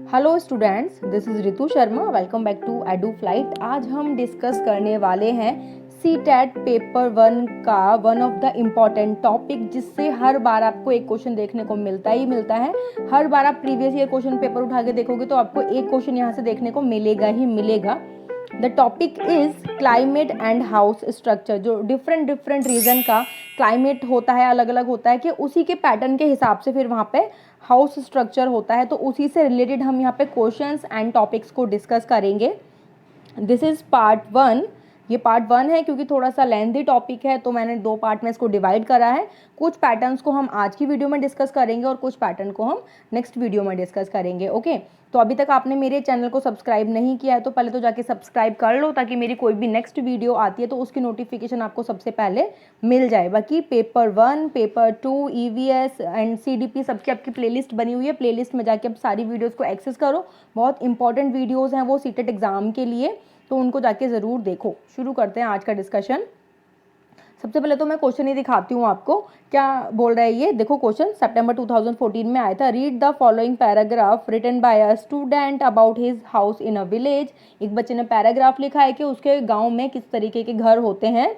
Hello students, this is Ritu Sharma. Welcome back to Edu flight. आज हम discuss करने वाले हैं CTET पेपर 1 का one of the important topic, जिससे हर बार आपको एक क्वेश्चन देखने को मिलता है। हर बार आप प्रीवियस ईयर क्वेश्चन पेपर उठा के देखोगे तो आपको एक क्वेश्चन यहाँ से देखने को मिलेगा ही मिलेगा। The topic is climate and house structure. जो डिफरेंट रीजन का क्लाइमेट होता है, अलग अलग होता है, कि उसी के पैटर्न के हिसाब से फिर वहाँ पे हाउस स्ट्रक्चर होता है। तो उसी से रिलेटेड हम यहाँ पे क्वेश्चंस एंड टॉपिक्स को डिस्कस करेंगे। This is part 1। ये पार्ट 1 है क्योंकि थोड़ा सा लेंथी टॉपिक है, तो मैंने 2 पार्ट में इसको डिवाइड करा है। कुछ पैटर्न्स को हम आज की वीडियो में डिस्कस करेंगे और कुछ पैटर्न को हम नेक्स्ट वीडियो में डिस्कस करेंगे। ओके, तो अभी तक आपने मेरे चैनल को सब्सक्राइब नहीं किया है तो पहले तो जाके सब्सक्राइब कर लो, ताकि मेरी कोई भी नेक्स्ट वीडियो आती है तो उसकी नोटिफिकेशन आपको सबसे पहले मिल जाए। बाकी paper 1, paper 2, EVS and CDP सबकी आपकी प्लेलिस्ट बनी हुई है। प्लेलिस्ट में जाके आप सारी वीडियोज़ को एक्सेस करो। बहुत इंपॉर्टेंट वीडियोज़ हैं वो CTET एग्ज़ाम के लिए, तो उनको जाके ज़रूर देखो। शुरू करते हैं आज का डिस्कशन। सबसे पहले तो मैं क्वेश्चन ही दिखाती हूँ आपको, क्या बोल रहा है ये। देखो क्वेश्चन सितंबर 2014 में आया था। Read the following paragraph written by a student about his house in a village. एक बच्चे ने पैराग्राफ लिखा है कि उसके गांव में किस तरीके के घर होते हैं।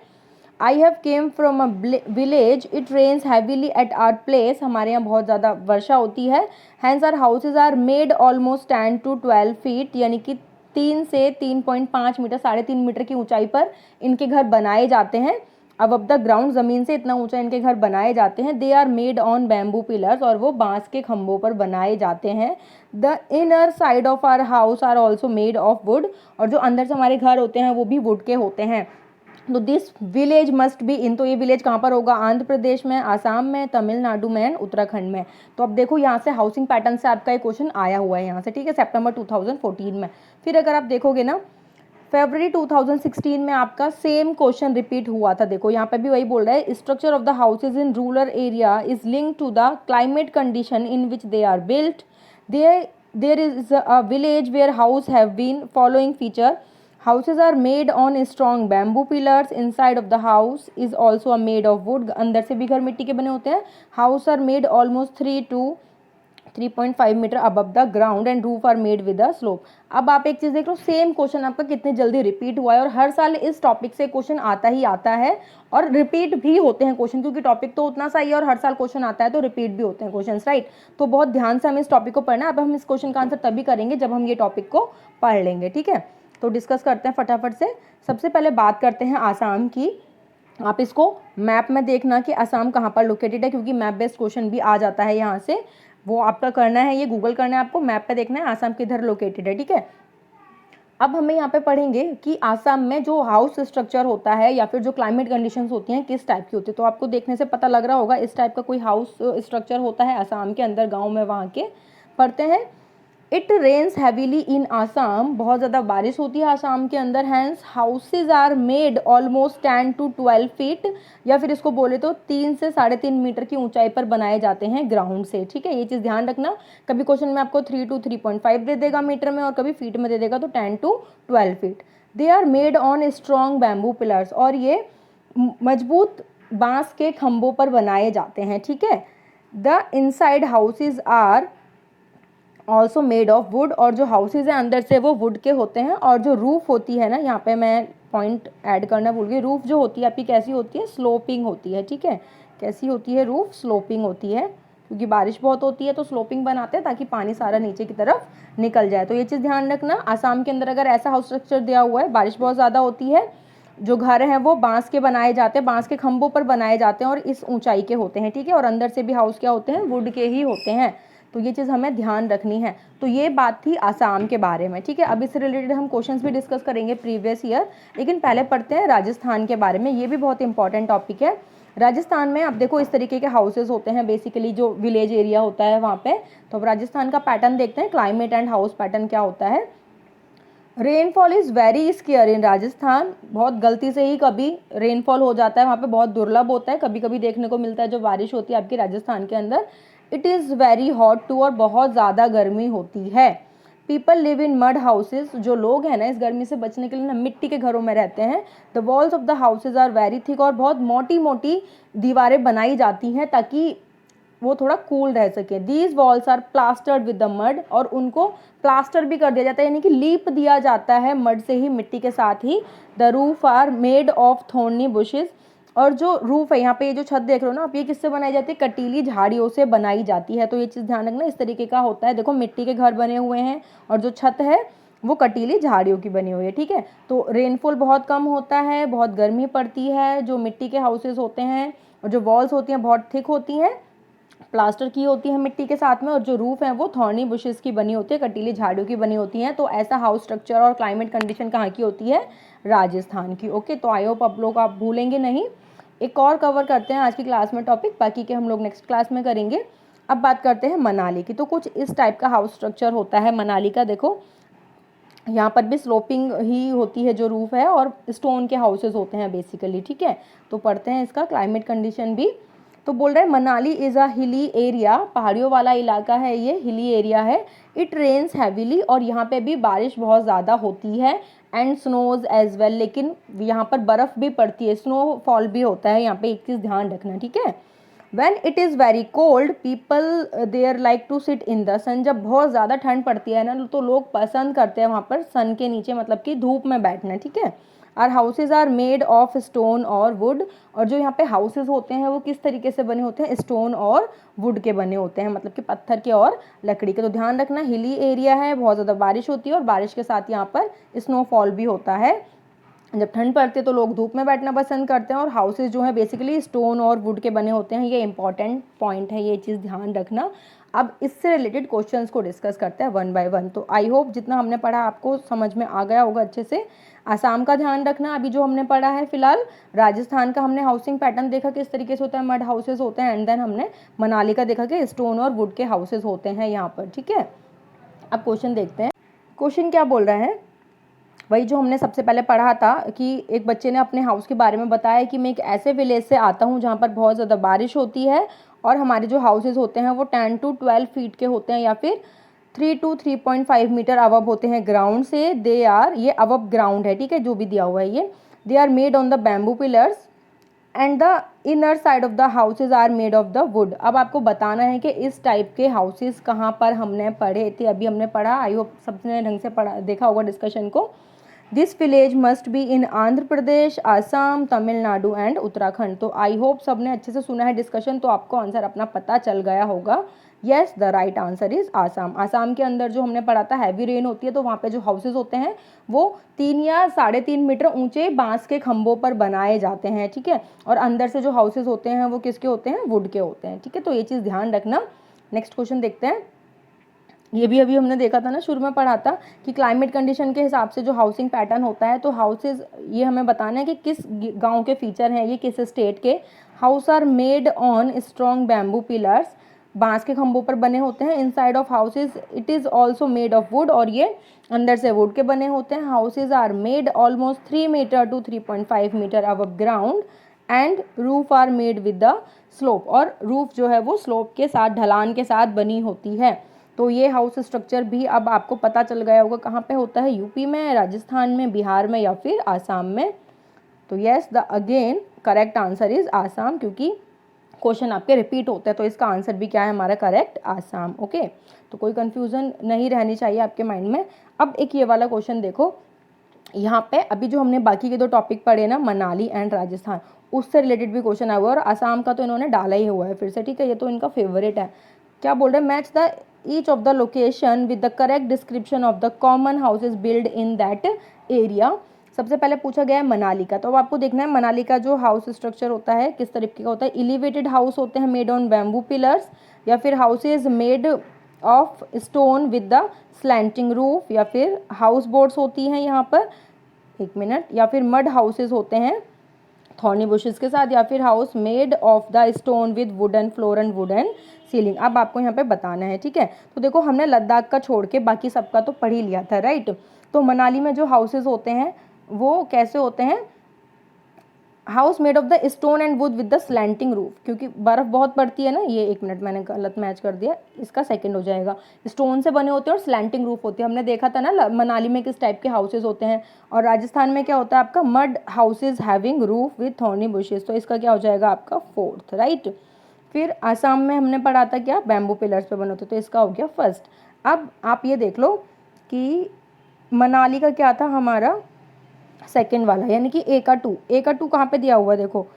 I have came from a village, it rains heavily at our place. हमारे यहाँ बहुत ज़्यादा वर्षा होती है। Hence our houses are made almost 10 to 12 feet, यानी कि 3 से 3.5 मीटर, 3.5 मीटर की ऊंचाई पर इनके घर बनाए जाते हैं। अब द ग्राउंड, ज़मीन से इतना ऊंचा इनके घर बनाए जाते हैं। They are made on bamboo pillars, और वो बांस के खंभों पर बनाए जाते हैं। The inner side of our house are also made of wood, और जो अंदर से हमारे घर होते हैं वो भी वुड के होते हैं। तो this village must be in, तो ये विलेज कहाँ पर होगा? आंध्र प्रदेश में, आसाम में, तमिलनाडु में एंड उत्तराखंड में। तो अब देखो यहाँ से हाउसिंग पैटर्न से आपका एक क्वेश्चन आया हुआ है यहाँ से, ठीक है, सितंबर 2014 में। फिर अगर आप देखोगे ना, फरवरी 2016 में आपका सेम क्वेश्चन रिपीट हुआ था। देखो यहाँ पे भी वही बोल रहा है, structure of the houses in rural area is linked to the climate condition in which they are built. There is a village where house have been following feature. Houses are made on strong bamboo pillars. Inside of the house is also made of wood. अंदर से भी घर मिट्टी के बने होते हैं। House are made almost 3 to 3.5 metre above the ground and roof are made with a slope. अब आप एक चीज़ देख लो, सेम क्वेश्चन आपका कितने जल्दी रिपीट हुआ है, और हर साल इस टॉपिक से क्वेश्चन आता ही आता है, और रिपीट भी होते हैं क्वेश्चन, क्योंकि टॉपिक तो उतना सही है और हर साल क्वेश्चन आता है तो रिपीट भी होते हैं क्वेश्चन, राइट। तो बहुत ध्यान से हमें इस टॉपिक को पढ़ना है। अब हम इस क्वेश्चन का आंसर तभी करेंगे जब हम ये टॉपिक को पढ़ लेंगे, ठीक है। तो डिस्कस करते हैं फटाफट से। सबसे पहले बात करते हैं आसाम की। आप इसको मैप में देखना कि आसाम कहाँ पर लोकेटेड है, क्योंकि मैप बेस्ड क्वेश्चन भी आ जाता है यहाँ से। वो आपका करना है, ये गूगल करना है आपको, मैप पे देखना है आसाम किधर लोकेटेड है, ठीक है। अब हमें यहाँ पे पढ़ेंगे कि आसाम में जो हाउस स्ट्रक्चर होता है या फिर जो क्लाइमेट कंडीशंस होती हैं किस टाइप की होती है। तो आपको देखने से पता लग रहा होगा इस टाइप का कोई हाउस स्ट्रक्चर होता है आसाम के अंदर, गाँव में वहाँ के। पढ़ते हैं। It rains heavily in Assam, बहुत ज़्यादा बारिश होती है आसाम के अंदर। Hence houses are made almost 10 to 12 feet, या फिर इसको बोले तो 3 से 3.5 मीटर की ऊंचाई पर बनाए जाते हैं ग्राउंड से, ठीक है। ये चीज़ ध्यान रखना, कभी क्वेश्चन में आपको 3 to 3.5 दे देगा मीटर में, और कभी फीट में दे देगा तो 10 to 12 feet. They are made on strong bamboo pillars, और ये मजबूत बांस के खंभों पर बनाए जाते हैं, ठीक है। The inside houses are also made of wood, और जो हाउसेज हैं अंदर से वो वुड के होते हैं। और जो रूफ होती है ना, यहाँ पे मैं पॉइंट ऐड करना भूल गई, रूफ जो होती है आपकी कैसी होती है? स्लोपिंग होती है, ठीक है। कैसी होती है रूफ? स्लोपिंग होती है, क्योंकि बारिश बहुत होती है तो स्लोपिंग बनाते हैं ताकि पानी सारा नीचे की तरफ निकल जाए। तो ये चीज़ ध्यान रखना, आसाम के अंदर अगर ऐसा हाउस स्ट्रक्चर दिया हुआ है, बारिश बहुत ज़्यादा होती है, जो घर हैं वो बांस के बनाए जाते हैं, बांस के खंभों पर बनाए जाते हैं और इस ऊंचाई के होते हैं, ठीक है। और अंदर से भी हाउस क्या होते हैं? वुड के ही होते हैं। तो ये चीज़ हमें ध्यान रखनी है। तो ये बात थी आसाम के बारे में, ठीक है। अब इससे रिलेटेड हम क्वेश्चंस भी डिस्कस करेंगे प्रीवियस ईयर, लेकिन पहले पढ़ते हैं राजस्थान के बारे में। ये भी बहुत इंपॉर्टेंट टॉपिक है। राजस्थान में अब देखो इस तरीके के हाउसेज होते हैं, बेसिकली जो विलेज एरिया होता है वहाँ पे। तो अब राजस्थान का पैटर्न देखते हैं, क्लाइमेट एंड हाउस पैटर्न क्या होता है। रेनफॉल इज़ वेरी स्केयर इन राजस्थान, बहुत गलती से ही कभी रेनफॉल हो जाता है वहाँ पे, बहुत दुर्लभ होता है, कभी कभी देखने को मिलता है जो बारिश होती है आपकी राजस्थान के अंदर। It is very hot too, और बहुत ज़्यादा गर्मी होती है। People live in mud houses, जो लोग हैं ना इस गर्मी से बचने के लिए ना मिट्टी के घरों में रहते हैं। The walls of the houses are very thick, और बहुत मोटी मोटी दीवारें बनाई जाती हैं ताकि वो थोड़ा कूल रह सके। These walls are plastered with the mud, और उनको प्लास्टर भी कर दिया जाता है, यानी कि लीप दिया जाता है मड से ही, मिट्टी के साथ ही। The roof are made of thorny bushes, और जो रूफ है यहाँ पे, ये जो छत देख रहे हो ना आप, ये किससे बनाई जाती है? कटीली झाड़ियों से बनाई जाती है। तो ये चीज़ ध्यान रखना, इस तरीके का होता है। देखो मिट्टी के घर बने हुए हैं और जो छत है वो कटीली झाड़ियों की बनी हुई है, ठीक है। तो रेनफॉल बहुत कम होता है, बहुत गर्मी पड़ती है। जो मिट्टी के हाउसेज होते हैं और जो वॉल्स होती हैं बहुत थिक होती हैं, प्लास्टर की होती है मिट्टी के साथ में, और जो रूफ है वो थॉर्नी बुशेस की बनी होती है, कटीली झाड़ियों की बनी होती हैं। तो ऐसा हाउस स्ट्रक्चर और क्लाइमेट कंडीशन कहाँ की होती है? राजस्थान की। ओके, तो आई होप आप लोग आप भूलेंगे नहीं। एक और कवर करते हैं आज की क्लास में टॉपिक, बाकी के हम लोग नेक्स्ट क्लास में करेंगे। अब बात करते हैं मनाली की। तो कुछ इस टाइप का हाउस स्ट्रक्चर होता है मनाली का। देखो यहाँ पर भी स्लोपिंग ही होती है जो रूफ है, और स्टोन के हाउसेज होते हैं बेसिकली, ठीक है। तो पढ़ते हैं इसका क्लाइमेट कंडीशन भी। तो बोल रहे हैं Manali is a hilly area, पहाड़ियों वाला इलाका है, ये हिली एरिया है। इट रेन्स हैविली, और यहाँ पे भी बारिश बहुत ज़्यादा होती है। एंड स्नोज एज वेल, लेकिन यहाँ पर बर्फ़ भी पड़ती है, स्नोफॉल भी होता है यहाँ पे, एक चीज़ ध्यान रखना, ठीक है। When it is very cold, people there like to sit in the sun, जब बहुत ज़्यादा ठंड पड़ती है ना तो लोग पसंद करते हैं वहाँ पर सन के नीचे, मतलब कि धूप में बैठना, ठीक है। Our houses are made of stone और वुड, और जो यहाँ पे हाउसेज होते हैं वो किस तरीके से बने होते हैं? स्टोन और वुड के बने होते हैं, मतलब कि पत्थर के और लकड़ी के। तो ध्यान रखना, हिली एरिया है, बहुत ज़्यादा बारिश होती है और बारिश के साथ यहाँ पर स्नोफॉल भी होता है। जब ठंड पड़ती है तो लोग धूप में बैठना पसंद करते हैं, और हाउसेज जो है बेसिकली स्टोन और वुड के बने होते हैं। ये इंपॉर्टेंट पॉइंट है, ये चीज़ ध्यान रखना। अब इससे रिलेटेड क्वेश्चंस को डिस्कस करते हैं वन बाय वन। तो आई होप जितना हमने पढ़ा आपको समझ में आ गया होगा अच्छे से। आसाम का ध्यान रखना, अभी जो हमने पढ़ा है फिलहाल। राजस्थान का हमने हाउसिंग पैटर्न देखा किस तरीके से होता है, मड हाउसेज होते हैं। एंड देन हमने मनाली का देखा कि स्टोन और वुड के हाउसेज होते हैं यहाँ पर, ठीक है। अब क्वेश्चन देखते हैं। क्वेश्चन क्या बोल रहा है? वही जो हमने सबसे पहले पढ़ा था कि एक बच्चे ने अपने हाउस के बारे में बताया कि मैं एक ऐसे विलेज से आता हूँ जहाँ पर बहुत ज़्यादा बारिश होती है, और हमारे जो हाउसेज होते हैं वो 10 to 12 फीट के होते हैं, या फिर 3 to 3.5 मीटर अबव होते हैं ग्राउंड से। दे आर, ये अबव ग्राउंड है, ठीक है, जो भी दिया हुआ है ये। They are made on the bamboo pillars and the inner side of the houses are made of the wood. अब आपको बताना है कि इस टाइप के हाउसेज कहाँ पर हमने पढ़े थे, अभी हमने पढ़ा, आई होप सबने ढंग से पढ़ा देखा होगा डिस्कशन को। This village must be in Andhra Pradesh, Assam, Tamil Nadu and Uttarakhand. तो आई होप सबने अच्छे से सुना है डिस्कशन, तो आपको आंसर अपना पता चल गया होगा। Yes, the right answer is Assam. Assam के अंदर जो हमने पढ़ा था हैवी रेन होती है, तो वहाँ पे जो हाउसेज होते हैं वो 3 या 3.5 मीटर ऊंचे बांस के खंभों पर बनाए जाते हैं, ठीक है। और अंदर से जो हाउसेज होते हैं वो किसके होते हैं? वुड के होते हैं, ठीक है। तो ये चीज़ ध्यान रखना। नेक्स्ट क्वेश्चन देखते हैं। ये भी अभी हमने देखा था ना, शुरू में पढ़ा था कि क्लाइमेट कंडीशन के हिसाब से जो हाउसिंग पैटर्न होता है, तो हाउसेज ये हमें बताना है कि किस गांव के फीचर हैं, ये किस स्टेट के। House are made on strong bamboo pillars, बांस के खंभों पर बने होते हैं। Inside of houses it is also made of wood, और ये अंदर से वुड के बने होते हैं। Houses are made almost 3 metre to 3.5 metre above ground, and roof are made with the slope, और रूफ जो है वो स्लोप के साथ, ढलान के साथ बनी होती है। तो ये हाउस स्ट्रक्चर भी अब आपको पता चल गया होगा कहाँ पे होता है, यूपी में, राजस्थान में, बिहार में या फिर आसाम में। तो yes, the again correct answer is Assam, क्योंकि क्वेश्चन आपके रिपीट होते हैं, तो इसका आंसर भी क्या है हमारा? करेक्ट, आसाम। ओके, तो कोई कंफ्यूजन नहीं रहनी चाहिए आपके माइंड में। अब एक ये वाला क्वेश्चन देखो, यहाँ पे अभी जो हमने बाकी के 2 टॉपिक पढ़े ना, मनाली एंड राजस्थान, उससे रिलेटेड भी क्वेश्चन आया हुआ है, और आसाम का तो इन्होंने डाला ही हुआ है फिर से, ठीक है। ये तो इनका फेवरेट है। क्या बोल रहे हैं? Match the each of the location with the correct description of the common houses built in that area। सबसे पहले पूछा गया है मनाली का, तो अब आपको देखना है मनाली का जो हाउस स्ट्रक्चर होता है किस तरीके का होता है। एलिवेटेड हाउस होते हैं मेड ऑन बैम्बू पिलर्स, या फिर houses made of stone with the slanting roof, या फिर हाउस बोट्स होती हैं यहाँ पर, एक मिनट, या फिर मड हाउसेज होते हैं थॉर्नी बुशेस के साथ, या फिर house made of the stone with wooden floor and wooden ceiling. अब आपको यहाँ पे बताना है, ठीक है। तो देखो हमने लद्दाख का छोड़ के बाकी सबका तो पढ़ ही लिया था, राइट। तो मनाली में जो हाउसेज होते हैं वो कैसे होते हैं? House made of the stone and would with the slanting roof, क्योंकि बर्फ़ बहुत पड़ती है ना, ये एक मिनट मैंने गलत मैच कर दिया, इसका सेकंड हो जाएगा। स्टोन से बने होते हैं और स्लैंटिंग रूफ होती है, हमने देखा था ना मनाली में किस टाइप के हाउसेज होते हैं। और राजस्थान में क्या होता है आपका? Mud houses having roof with thorny bushes, तो इसका क्या हो जाएगा आपका? 4th, right. फिर आसाम में हमने पढ़ा था क्या, बैम्बू पिलर्स पे बने होते, तो इसका हो गया फर्स्ट। अब आप ये देख लो कि मनाली का क्या था हमारा सेकंड वाला, यानी कि ए का 2 कहाँ पे दिया हुआ है, देखो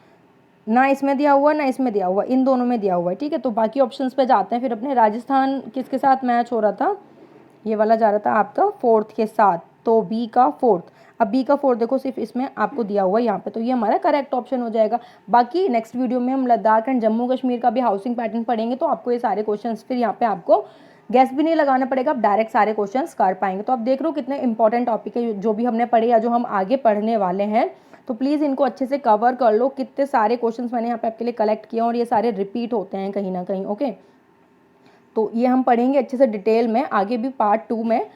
ना इसमें दिया हुआ ना इसमें दिया हुआ, इन दोनों में दिया हुआ है, ठीक है। तो बाकी ऑप्शंस पे जाते हैं फिर अपने। राजस्थान किसके साथ मैच हो रहा था, ये वाला जा रहा था आपका फोर्थ के साथ, तो बी का फोर्थ। अब बी का फोर्थ देखो सिर्फ इसमें आपको दिया हुआ है यहाँ पे, तो ये हमारा करेक्ट ऑप्शन हो जाएगा। बाकी नेक्स्ट वीडियो में हम लद्दाख एंड जम्मू कश्मीर का भी हाउसिंग पैटर्न पढ़ेंगे, तो आपको ये सारे क्वेश्चंस फिर यहाँ पे आपको गैस भी नहीं लगाना पड़ेगा, आप डायरेक्ट सारे क्वेश्चंस कर पाएंगे। तो आप देख रहे हो कितने इंपॉर्टेंट टॉपिक है जो भी हमने पढ़े या जो हम आगे पढ़ने वाले हैं, तो प्लीज़ इनको अच्छे से कवर कर लो। कितने सारे क्वेश्चंस मैंने यहाँ पे आपके लिए कलेक्ट किए और ये सारे रिपीट होते हैं कहीं ना कहीं, ओके। तो ये हम पढ़ेंगे अच्छे से डिटेल में आगे भी पार्ट 2 में।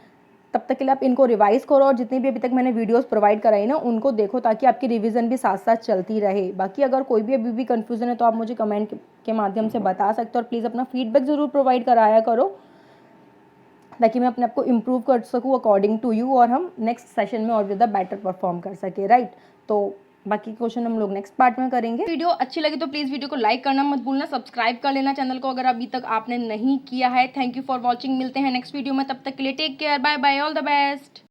तब तक के लिए आप इनको रिवाइज करो और जितनी भी अभी तक मैंने वीडियोस प्रोवाइड कराई ना उनको देखो, ताकि आपकी रिवीजन भी साथ साथ चलती रहे। बाकी अगर कोई भी अभी भी कन्फ्यूजन है तो आप मुझे कमेंट के माध्यम से बता सकते हो, और प्लीज़ अपना फीडबैक ज़रूर प्रोवाइड कराया करो, ताकि मैं अपने आप को इम्प्रूव कर सकूँ अकॉर्डिंग टू यू, और हम नेक्स्ट सेशन में और ज़्यादा बेटर परफॉर्म कर सके, राइट। तो बाकी क्वेश्चन हम लोग नेक्स्ट पार्ट में करेंगे। वीडियो अच्छी लगी तो प्लीज़ वीडियो को लाइक करना मत भूलना, सब्सक्राइब कर लेना चैनल को अगर अभी तक आपने नहीं किया है। थैंक यू फॉर वॉचिंग, मिलते हैं नेक्स्ट वीडियो में, तब तक के लिए take care, bye bye, all the best.